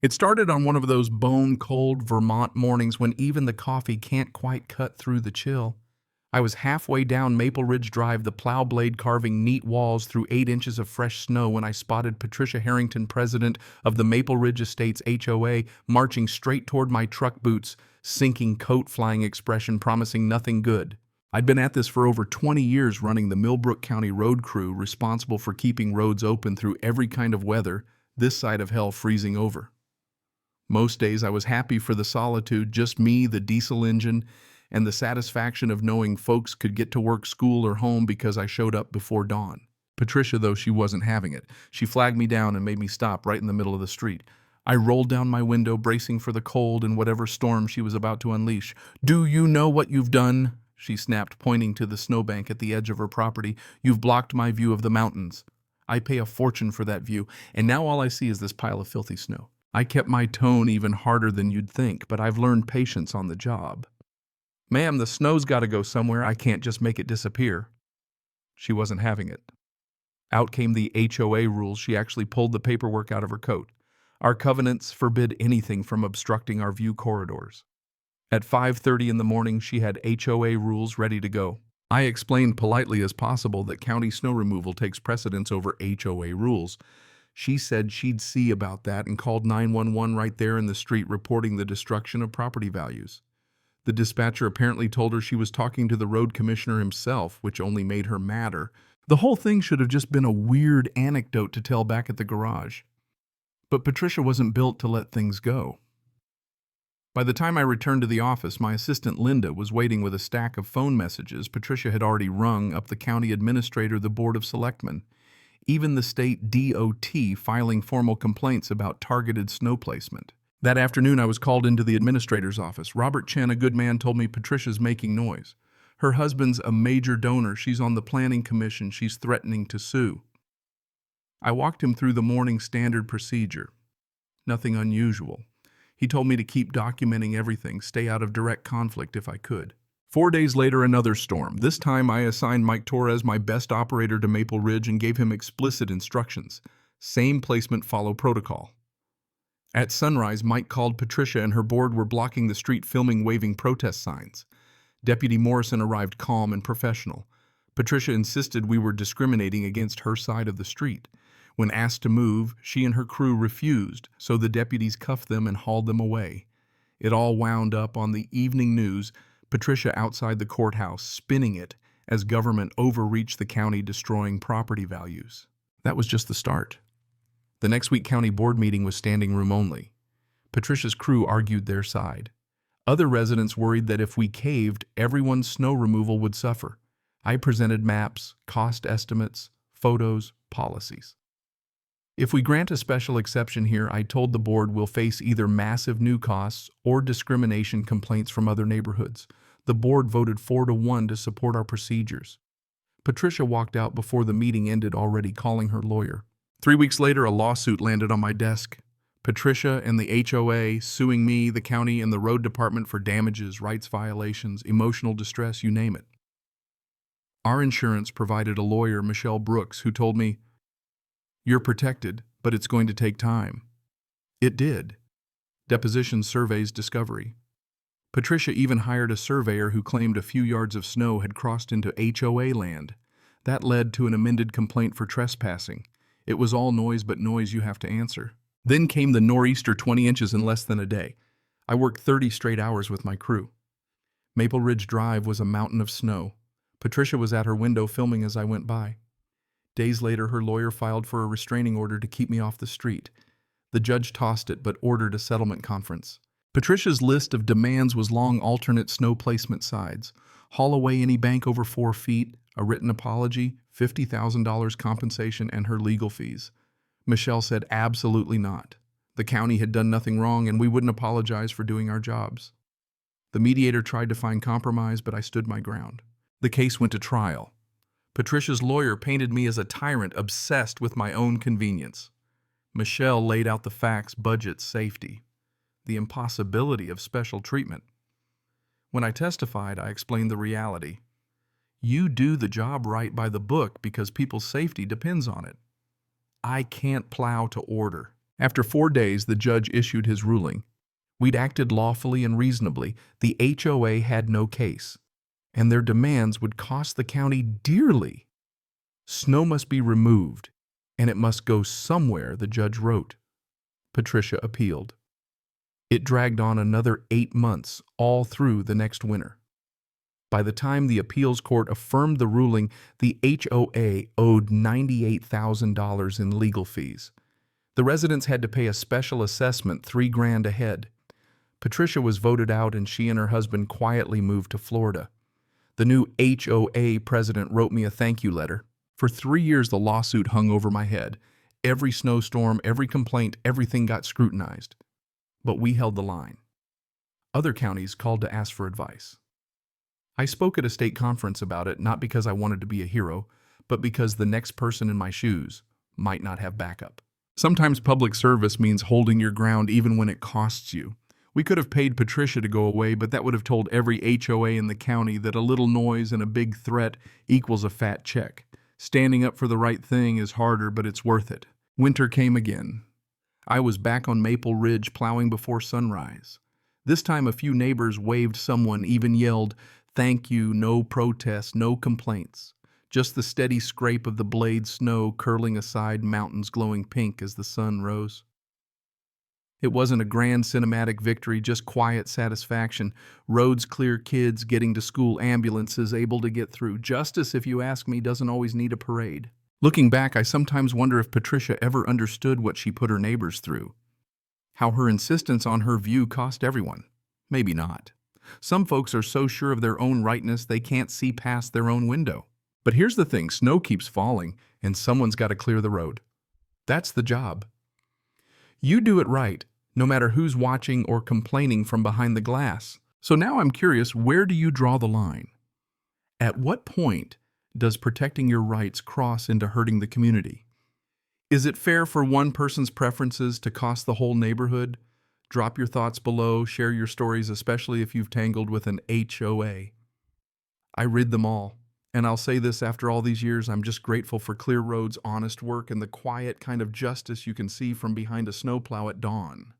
It started on one of those bone-cold Vermont mornings when even the coffee can't quite cut through the chill. I was halfway down Maple Ridge Drive, the plow blade carving neat walls through 8 inches of fresh snow, when I spotted Patricia Harrington, president of the Maple Ridge Estates HOA, marching straight toward my truck boots, sinking coat flying expression promising nothing good. I'd been at this for over 20 years, running the Millbrook County road crew, responsible for keeping roads open through every kind of weather, this side of hell freezing over. Most days I was happy for the solitude, just me, the diesel engine, and the satisfaction of knowing folks could get to work, school, or home because I showed up before dawn. Patricia, though, she wasn't having it. She flagged me down and made me stop right in the middle of the street. I rolled down my window, bracing for the cold and whatever storm she was about to unleash. "Do you know what you've done?" she snapped, pointing to the snowbank at the edge of her property. "You've blocked my view of the mountains. I pay a fortune for that view, and now all I see is this pile of filthy snow." I kept my tone even harder than you'd think, but I've learned patience on the job. "Ma'am, the snow's got to go somewhere. I can't just make it disappear." She wasn't having it. Out came the HOA rules. She actually pulled the paperwork out of her coat. Our covenants forbid anything from obstructing our view corridors. At 5:30 in the morning, she had HOA rules ready to go. I explained politely as possible that county snow removal takes precedence over HOA rules. She said she'd see about that and called 911 right there in the street, reporting the destruction of property values. The dispatcher apparently told her she was talking to the road commissioner himself, which only made her madder. The whole thing should have just been a weird anecdote to tell back at the garage. But Patricia wasn't built to let things go. By the time I returned to the office, my assistant Linda was waiting with a stack of phone messages Patricia had already rung up the county administrator, the Board of Selectmen, even the state DOT filing formal complaints about targeted snow placement. That afternoon, I was called into the administrator's office. Robert Chen, a good man, told me Patricia's making noise. Her husband's a major donor. She's on the planning commission. She's threatening to sue. I walked him through the morning standard procedure. Nothing unusual. He told me to keep documenting everything, stay out of direct conflict if I could. 4 days later, another storm. This time, I assigned Mike Torres, my best operator, to Maple Ridge and gave him explicit instructions. Same placement, follow protocol. At sunrise, Mike called Patricia and her board were blocking the street, filming waving protest signs. Deputy Morrison arrived calm and professional. Patricia insisted we were discriminating against her side of the street. When asked to move, she and her crew refused, so the deputies cuffed them and hauled them away. It all wound up on the evening news, Patricia outside the courthouse, spinning it as government overreached the county, destroying property values. That was just the start. The next week, county board meeting was standing room only. Patricia's crew argued their side. Other residents worried that if we caved, everyone's snow removal would suffer. I presented maps, cost estimates, photos, policies. If we grant a special exception here, I told the board, we'll face either massive new costs or discrimination complaints from other neighborhoods. The board voted 4-1 to support our procedures. Patricia walked out before the meeting ended, already calling her lawyer. 3 weeks later, a lawsuit landed on my desk. Patricia and the HOA suing me, the county, and the road department for damages, rights violations, emotional distress, you name it. Our insurance provided a lawyer, Michelle Brooks, who told me, "You're protected, but it's going to take time." It did. Depositions, surveys, discovery. Patricia even hired a surveyor who claimed a few yards of snow had crossed into HOA land. That led to an amended complaint for trespassing. It was all noise but noise you have to answer. Then came the nor'easter, 20 inches in less than a day. I worked 30 straight hours with my crew. Maple Ridge Drive was a mountain of snow. Patricia was at her window filming as I went by. Days later, her lawyer filed for a restraining order to keep me off the street. The judge tossed it but ordered a settlement conference. Patricia's list of demands was long: alternate snow placement sides, haul away any bank over 4 feet, a written apology, $50,000 compensation, and her legal fees. Michelle said absolutely not. The county had done nothing wrong and we wouldn't apologize for doing our jobs. The mediator tried to find compromise, but I stood my ground. The case went to trial. Patricia's lawyer painted me as a tyrant obsessed with my own convenience. Michelle laid out the facts: budget, safety, the impossibility of special treatment. When I testified, I explained the reality. You do the job right by the book because people's safety depends on it. I can't plow to order. After 4 days, the judge issued his ruling. We'd acted lawfully and reasonably. The HOA had no case, and their demands would cost the county dearly. Snow must be removed, and it must go somewhere, the judge wrote. Patricia appealed. It dragged on another 8 months, all through the next winter. By the time the appeals court affirmed the ruling, the HOA owed $98,000 in legal fees. The residents had to pay a special assessment $3,000 ahead. Patricia was voted out, and she and her husband quietly moved to Florida. The new HOA president wrote me a thank you letter. For 3 years, the lawsuit hung over my head. Every snowstorm, every complaint, everything got scrutinized. But we held the line. Other counties called to ask for advice. I spoke at a state conference about it, not because I wanted to be a hero, but because the next person in my shoes might not have backup. Sometimes public service means holding your ground even when it costs you. We could have paid Patricia to go away, but that would have told every HOA in the county that a little noise and a big threat equals a fat check. Standing up for the right thing is harder, but it's worth it. Winter came again. I was back on Maple Ridge plowing before sunrise. This time a few neighbors waved, someone even yelled, "Thank you, no protests, no complaints." Just the steady scrape of the blade snow curling aside, mountains glowing pink as the sun rose. It wasn't a grand cinematic victory, just quiet satisfaction. Roads clear, kids getting to school, ambulances able to get through. Justice, if you ask me, doesn't always need a parade. Looking back, I sometimes wonder if Patricia ever understood what she put her neighbors through. How her insistence on her view cost everyone. Maybe not. Some folks are so sure of their own rightness they can't see past their own window. But here's the thing, snow keeps falling, and someone's got to clear the road. That's the job. You do it right, no matter who's watching or complaining from behind the glass. So now I'm curious, where do you draw the line? At what point does protecting your rights cross into hurting the community? Is it fair for one person's preferences to cost the whole neighborhood? Drop your thoughts below, share your stories, especially if you've tangled with an HOA. I read them all. And I'll say this, after all these years, I'm just grateful for clear roads, honest work, and the quiet kind of justice you can see from behind a snowplow at dawn.